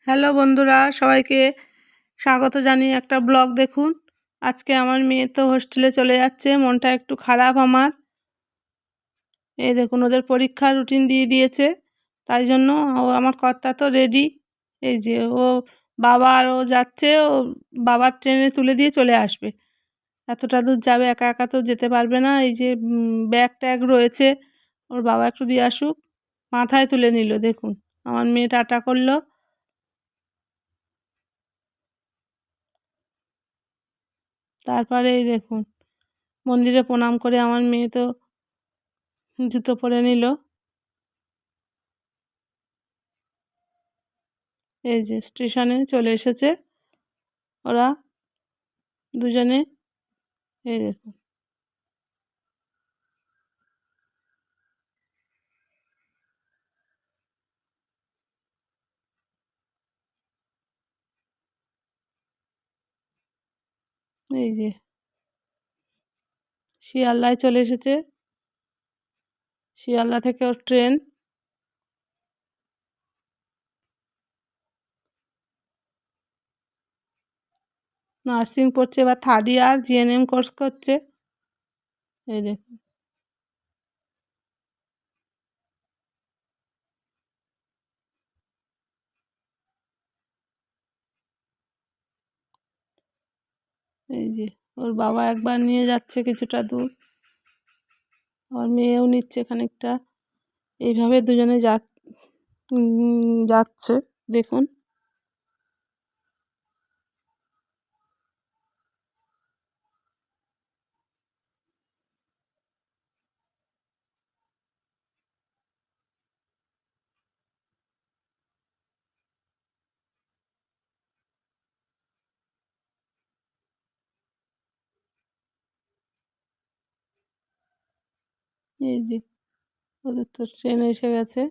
Hello বন্ধুরা, সবাইকে স্বাগত জানিয়ে একটা ব্লগ দেখুন। আজকে আমার মেয়ে তো হোস্টেলে চলে যাচ্ছে, মনটা একটু খারাপ আমার। এই দেখুন, ওদের পরীক্ষার রুটিন দিয়ে দিয়েছে, তাই জন্য আমার কর্তা তো রেডি। এই যে ও বাবা আর ও যাচ্ছে, ও বাবার ট্রেনে তুলে দিয়ে চলে আসবে। এতটা দূর যাবে, একা একা তো যেতে পারবে না। এই যে ব্যাগ ট্যাগ রয়েছে, ওর বাবা একটু দিয়ে আসুক। মাথায় তুলে নিল, দেখুন আমার মেয়ে টাটা করলো। তারপরে এই দেখুন, মন্দিরে প্রণাম করে আমার মেয়ে তো জুতো পরে নিল। এই যে স্টেশনে চলে এসেছে ওরা দুজনে। এই দেখুন, এই যে শিয়ালদায় চলে এসেছে। শিয়ালদা থেকে ওর ট্রেন। নার্সিং পড়ছে, এবার থার্ড ইয়ার জিএনএম কোর্স করছে। এই দেখুন, এই যে ওর বাবা একবার নিয়ে যাচ্ছে কিছুটা দূর, আমার মেয়েও নিচ্ছে খানিকটা। এইভাবে দুজনে যাচ্ছে, দেখুন। এই যে ওদের তো ট্রেন এসে গেছে।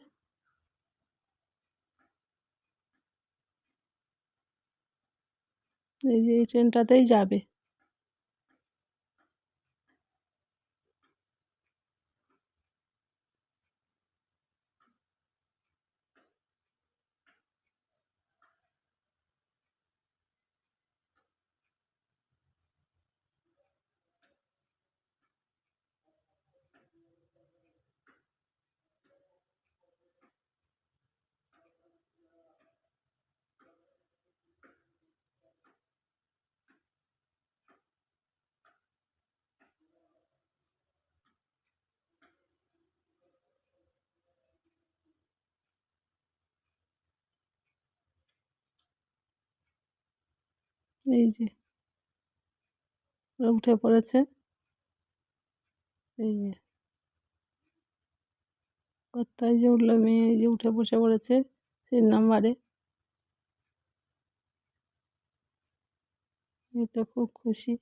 এই যে এই ট্রেনটাতেই যাবে। এই যে ওরা উঠে পড়েছে। এই যে কোথায় যে উঠলো মেয়ে, এই যে উঠে বসে পড়েছে 3 নম্বরে। এ তো খুব খুশি।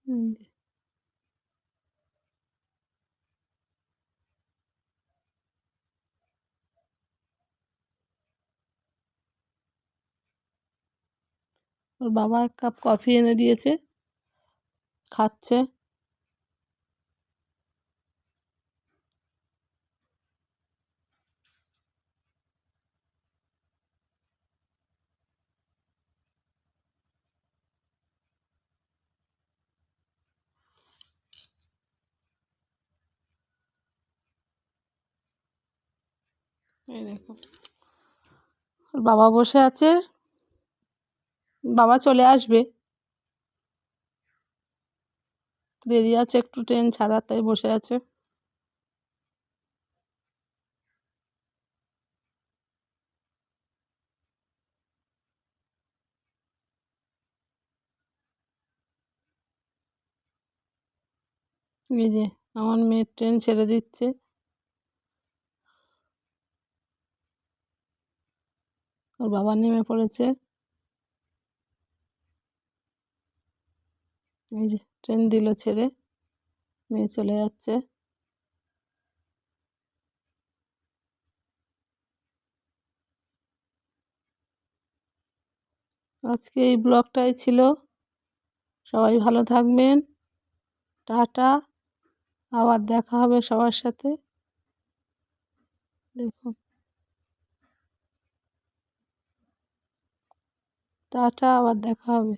যে ওর বাবা 1 কাপ কফি এনে দিয়েছে, খাচ্ছে। এই দেখো, ওর বাবা বসে আছে, বাবা চলে আসবে, দেরি আছে একটু ট্রেন ছাড়ার, তাই বসে আছে। এই যে আমার মেয়ের ট্রেন ছেড়ে দিচ্ছে। ওর বাবা নেমে পড়েছে। এই যে ট্রেন দিল ছেড়ে, মেয়ে চলে যাচ্ছে। আজকে এই ব্লগটাই ছিল। সবাই ভালো থাকবেন। টাটা। আবার দেখা হবে সবার সাথে। দেখুন। টাটা, আবার দেখা হবে।